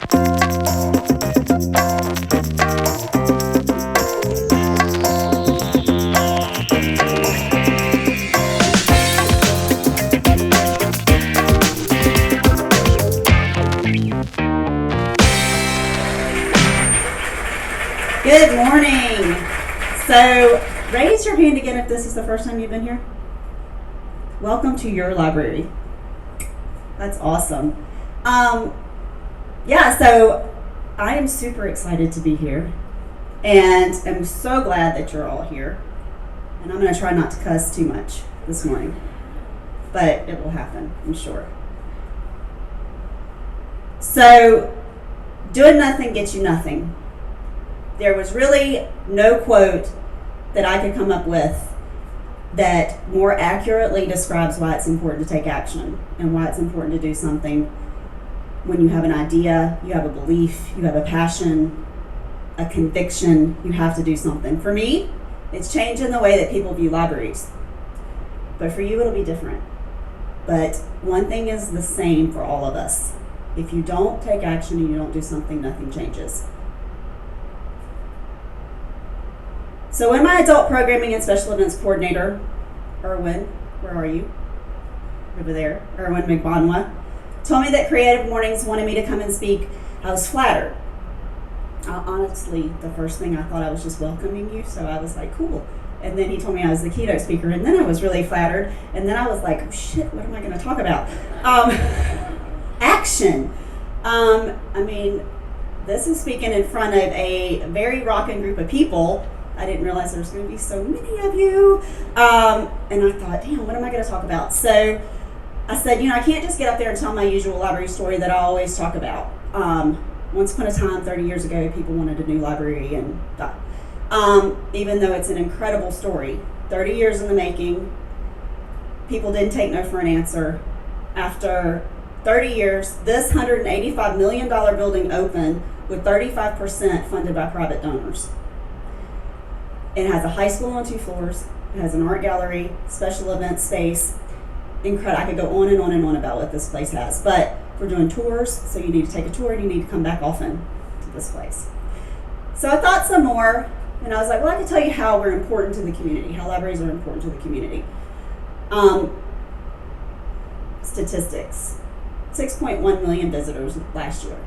Good morning. So raise your hand again if this is the first time you've been here. Welcome to your library. That's awesome. So I am super excited to be here, and I'm so glad that you're all here. And I'm going to try not to cuss too much this morning, but it will happen, I'm sure. So, doing nothing gets you nothing. There was really no quote that I could come up with that more accurately describes why it's important to take action and why it's important to do something. When you have an idea, you have a belief, you have a passion, a conviction, you have to do something. For me, it's changing the way that people view libraries. But for you, it'll be different. But one thing is the same for all of us. If you don't take action and you don't do something, nothing changes. So when my adult programming and special events coordinator, Erwin, where are you? Over there, Erwin McBonwa, told me that Creative Mornings wanted me to come and speak, I was flattered. Honestly, the first thing I thought I was just welcoming you, so I was like, cool. And then he told me I was the keynote speaker, and then I was really flattered, and then I was like, oh shit, what am I going to talk about? Action. This is speaking in front of a very rocking group of people. I didn't realize there was going to be so many of you. And I thought, damn, what am I going to talk about? So I said, I can't just get up there and tell my usual library story that I always talk about. Once upon a time, 30 years ago, people wanted a new library, and even though it's an incredible story, 30 years in the making, people didn't take no for an answer. After 30 years, this $185 million building opened with 35% funded by private donors. It has a high school on 2 floors. It has an art gallery, special event space. Incredible. I could go on and on and on about what this place has. But we're doing tours, so you need to take a tour and you need to come back often to this place. So I thought some more, and I was like, well, I can tell you how we're important to the community, how libraries are important to the community. Statistics. 6.1 million visitors last year.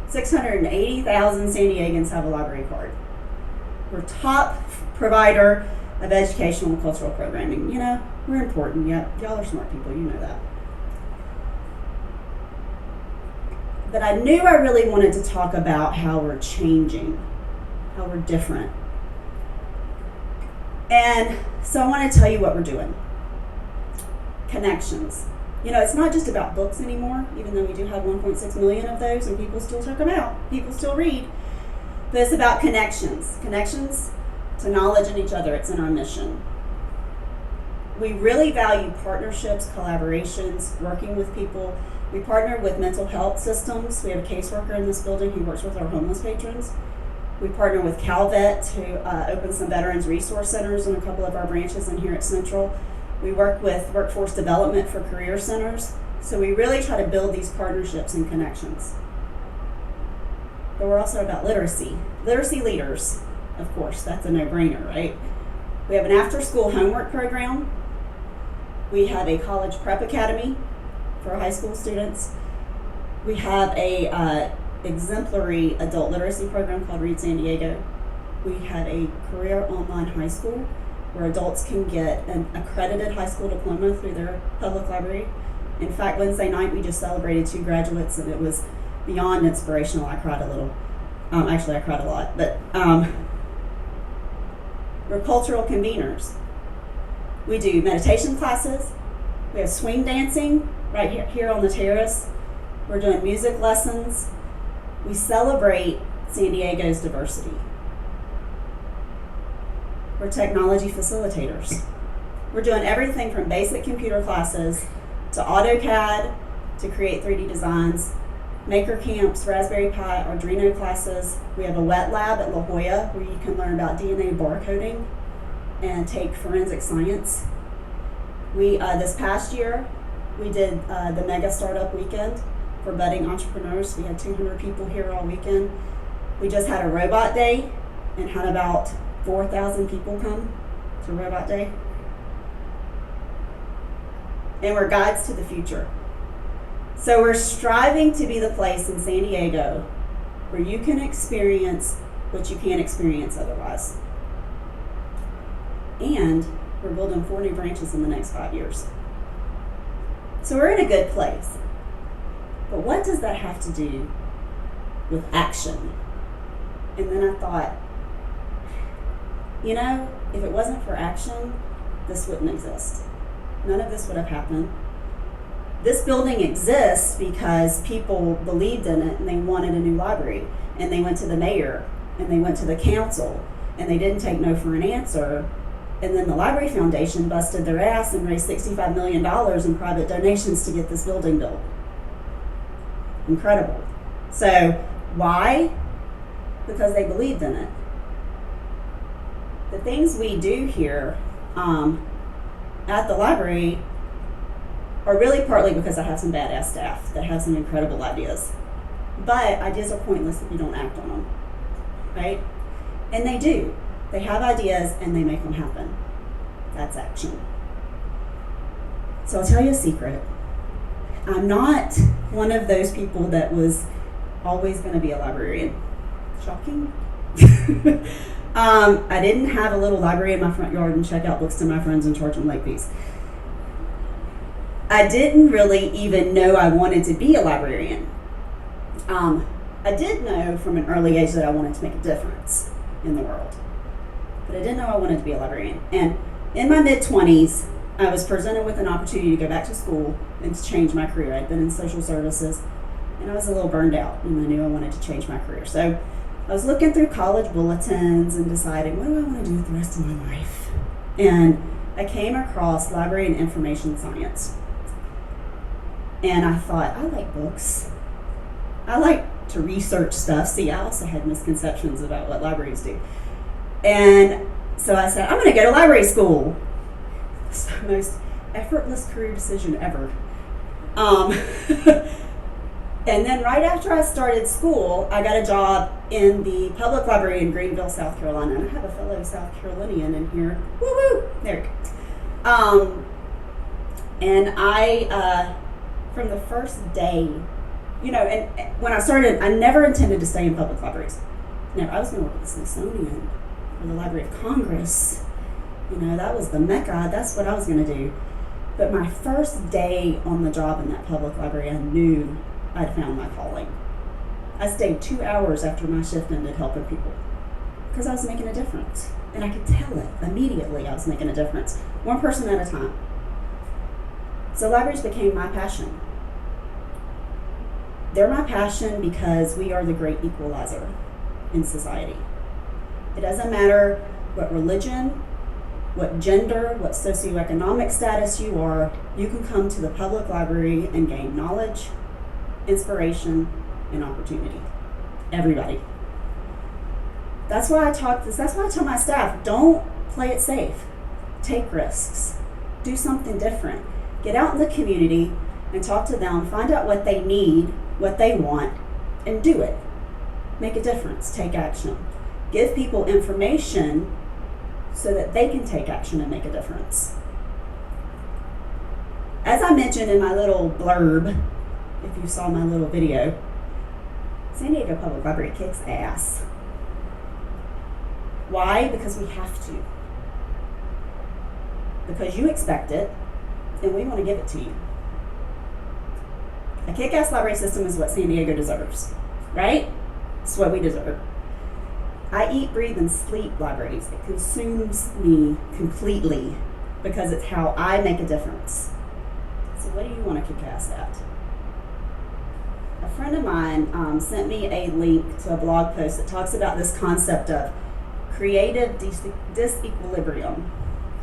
680,000 San Diegans have a library card. We're top provider of educational and cultural programming. We're important. Yeah, y'all are smart people. You know that. But I knew I really wanted to talk about how we're changing, how we're different. And so I want to tell you what we're doing. Connections. It's not just about books anymore, even though we do have 1.6 million of those and people still check them out. People still read. But it's about connections. Connections to knowledge and each other. It's in our mission. We really value partnerships, collaborations, working with people. We partner with mental health systems. We have a caseworker in this building who works with our homeless patrons. We partner with CalVet to open some veterans resource centers in a couple of our branches in here at Central. We work with workforce development for career centers. So we really try to build these partnerships and connections. But we're also about literacy. Literacy leaders, of course, that's a no-brainer, right? We have an after-school homework program. We have a college prep academy for high school students. We have a exemplary adult literacy program called Read San Diego. We have a career online high school where adults can get an accredited high school diploma through their public library. In fact, Wednesday night we just celebrated 2 graduates, and it was beyond inspirational. I cried a little. Actually, I cried a lot. But we're cultural conveners. We do meditation classes. We have swing dancing right here on the terrace. We're doing music lessons. We celebrate San Diego's diversity. We're technology facilitators. We're doing everything from basic computer classes to AutoCAD to create 3D designs, maker camps, Raspberry Pi, Arduino classes. We have a wet lab at La Jolla where you can learn about DNA barcoding and take forensic science. We this past year, we did the Mega Startup Weekend for for budding entrepreneurs. We had 200 people here all weekend. We just had a robot day and had about 4,000 people come to robot day. And we're guides to the future. So we're striving to be the place in San Diego where you can experience what you can't experience otherwise. And we're building 4 new branches in the next 5 years. So we're in a good place. But what does that have to do with action? And then I thought, if it wasn't for action, this wouldn't exist. None of this would have happened. This building exists because people believed in it and they wanted a new library. And they went to the mayor and they went to the council and they didn't take no for an answer. And then the Library Foundation busted their ass and raised $65 million in private donations to get this building built. Incredible. So why? Because they believed in it. The things we do here at the library are really partly because I have some badass staff that have some incredible ideas. But ideas are pointless if you don't act on them, right? And they do. They have ideas and they make them happen. That's action. So I'll tell you a secret. I'm not one of those people that was always going to be a librarian. Shocking. I didn't have a little library in my front yard and check out books to my friends and charge them late fees. I didn't really even know I wanted to be a librarian. I did know from an early age that I wanted to make a difference in the world. But I didn't know I wanted to be a librarian. And in my mid-20s, I was presented with an opportunity to go back to school and to change my career. I'd been in social services, and I was a little burned out, and I knew I wanted to change my career. So I was looking through college bulletins and deciding, what do I want to do with the rest of my life? And I came across library and information science. And I thought, I like books. I like to research stuff. See, I also had misconceptions about what libraries do. And so I said, I'm going to go to library school. It's the most effortless career decision ever. And then right after I started school, I got a job in the public library in Greenville, South Carolina. And I have a fellow South Carolinian in here. Woo-woo! There we go. And I, from the first day, and when I started, I never intended to stay in public libraries. Never. I was going to work at the Smithsonian or the Library of Congress. That was the mecca. That's what I was going to do. But my first day on the job in that public library, I knew I'd found my calling. I stayed 2 hours after my shift ended helping people because I was making a difference. And I could tell it immediately I was making a difference. One person at a time. So libraries became my passion. They're my passion because we are the great equalizer in society. It doesn't matter what religion, what gender, what socioeconomic status you are, you can come to the public library and gain knowledge, inspiration, and opportunity. Everybody. That's why I tell my staff, don't play it safe. Take risks. Do something different. Get out in the community and talk to them, find out what they need, what they want, and do it. Make a difference. Take action. Give people information so that they can take action and make a difference. As I mentioned in my little blurb, if you saw my little video, San Diego Public Library kicks ass. Why? Because we have to. Because you expect it, and we want to give it to you. A kick-ass library system is what San Diego deserves, right? It's what we deserve. I eat, breathe, and sleep libraries. It consumes me completely because it's how I make a difference. So what do you want to kick ass at? A friend of mine sent me a link to a blog post that talks about this concept of creative disequilibrium.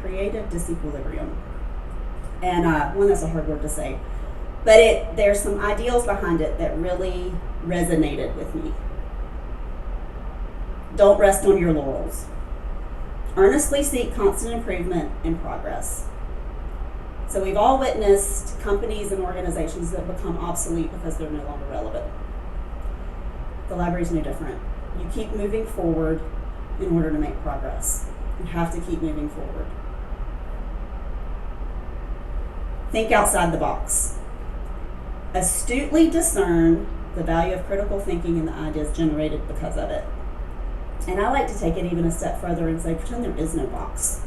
Creative disequilibrium. And one that's a hard word to say. But there's some ideals behind it that really resonated with me. Don't rest on your laurels. Earnestly seek constant improvement and progress. So we've all witnessed companies and organizations that become obsolete because they're no longer relevant. The library's no different. You keep moving forward in order to make progress. You have to keep moving forward. Think outside the box. Astutely discern the value of critical thinking and the ideas generated because of it. And I like to take it even a step further and say, pretend there is no box.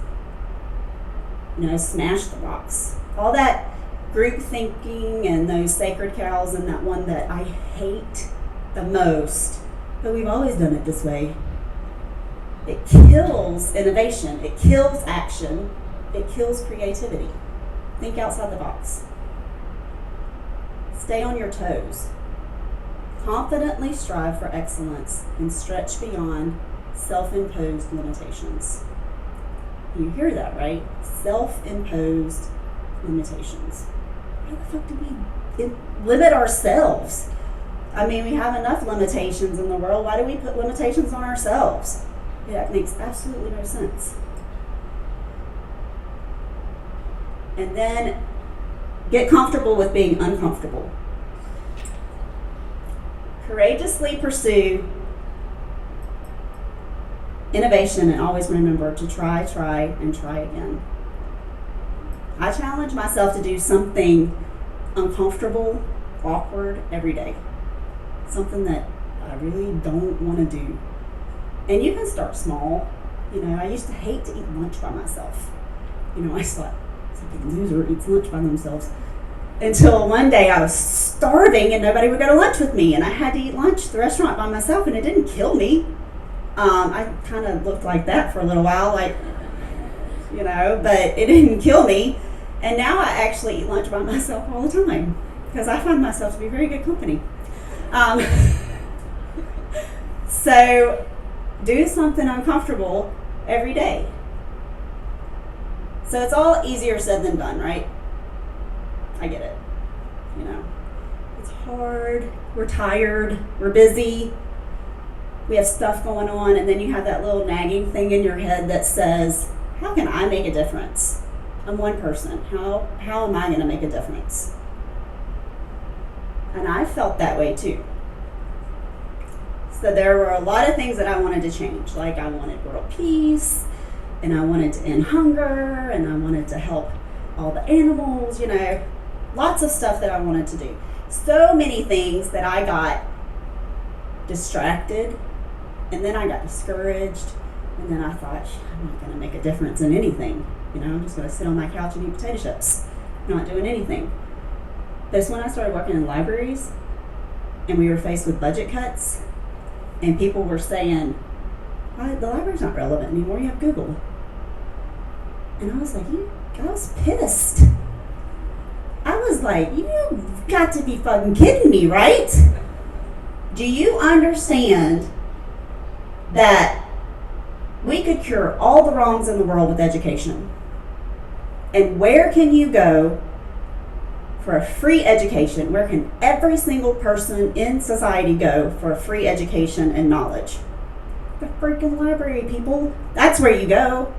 Smash the box. All that group thinking and those sacred cows and that one that I hate the most, but we've always done it this way. It kills innovation. It kills action. It kills creativity. Think outside the box. Stay on your toes. Confidently strive for excellence and stretch beyond self-imposed limitations. You hear that, right? Self-imposed limitations. Why the fuck do we limit ourselves? I mean, we have enough limitations in the world. Why do we put limitations on ourselves? That makes absolutely no sense. And then get comfortable with being uncomfortable. Courageously pursue innovation and always remember to try, and try again. I challenge myself to do something uncomfortable, awkward every day. Something that I really don't want to do. And you can start small. I used to hate to eat lunch by myself. I thought, some big loser eats lunch by themselves. Until one day I was starving and nobody would go to lunch with me, and I had to eat lunch at the restaurant by myself, and it didn't kill me. I kind of looked like that for a little while, but it didn't kill me. And now I actually eat lunch by myself all the time because I find myself to be very good company. So do something uncomfortable every day. So it's all easier said than done, right? I get it. It's hard. We're tired. We're busy. We have stuff going on, and then you have that little nagging thing in your head that says, how can I make a difference? I'm one person. How am I going to make a difference? And I felt that way too. So there were a lot of things that I wanted to change. Like I wanted world peace, and I wanted to end hunger, and I wanted to help all the animals, lots of stuff that I wanted to do. So many things that I got distracted, and then I got discouraged, and then I thought, I'm not going to make a difference in anything. I'm just going to sit on my couch and eat potato chips, not doing anything. That's when I started working in libraries, and we were faced with budget cuts, and people were saying, the library's not relevant anymore, you have Google. And I was like, I was pissed. I was like, you've got to be fucking kidding me, right? Do you understand that we could cure all the wrongs in the world with education? And where can you go for a free education? Where can every single person in society go for a free education and knowledge? The freaking library, people. That's where you go.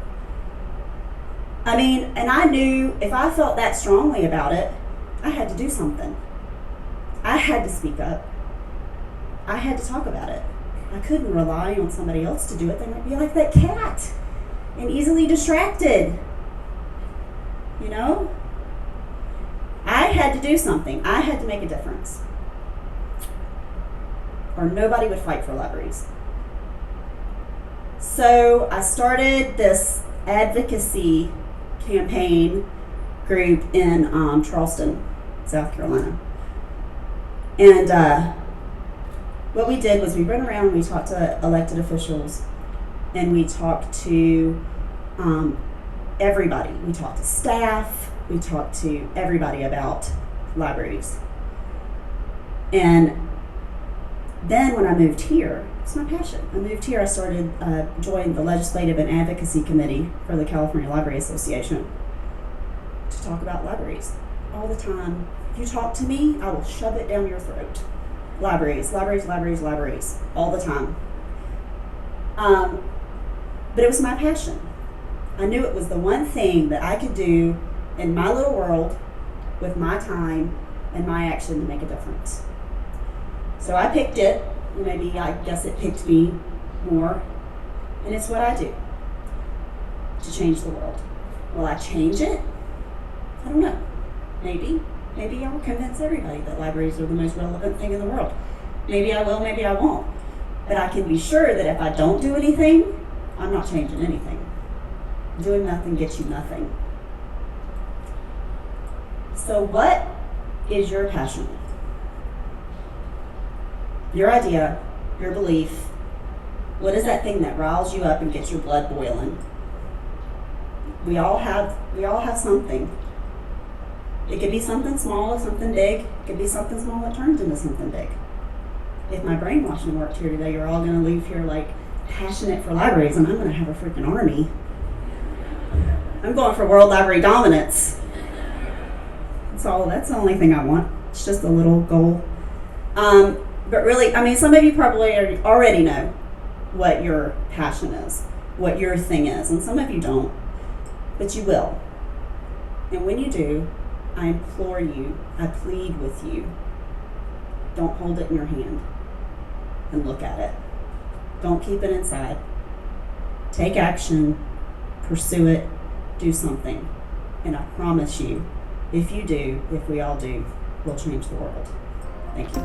And I knew if I felt that strongly about it, I had to do something. I had to speak up. I had to talk about it. I couldn't rely on somebody else to do it. They might be like that cat and easily distracted. I had to do something. I had to make a difference. Or nobody would fight for libraries. So I started this advocacy campaign group in Charleston, South Carolina. And what we did was we went around and we talked to elected officials, and we talked to everybody. We talked to staff, we talked to everybody about libraries. And then when I moved here, it's my passion. I moved here, I started, joined the Legislative and Advocacy Committee for the California Library Association to talk about libraries all the time. If you talk to me, I will shove it down your throat. Libraries, libraries, libraries, libraries, all the time. But it was my passion. I knew it was the one thing that I could do in my little world with my time and my action to make a difference. So I picked it, maybe I guess it picked me more, and it's what I do to change the world. Will I change it? I don't know. Maybe I'll convince everybody that libraries are the most relevant thing in the world. Maybe I will, maybe I won't. But I can be sure that if I don't do anything, I'm not changing anything. Doing nothing gets you nothing. So what is your passion? Your idea, your belief. What is that thing that riles you up and gets your blood boiling? We all have something. It could be something small or something big. It could be something small that turns into something big. If my brainwashing worked here today, you're all going to leave here like passionate for libraries, and I'm going to have a freaking army. I'm going for world library dominance. That's the only thing I want. It's just a little goal. But really, I mean, some of you probably already know what your passion is, what your thing is, and some of you don't, but you will. And when you do, I implore you, I plead with you, don't hold it in your hand and look at it. Don't keep it inside. Take action, pursue it, do something. And I promise you, if you do, if we all do, we'll change the world. Thank you.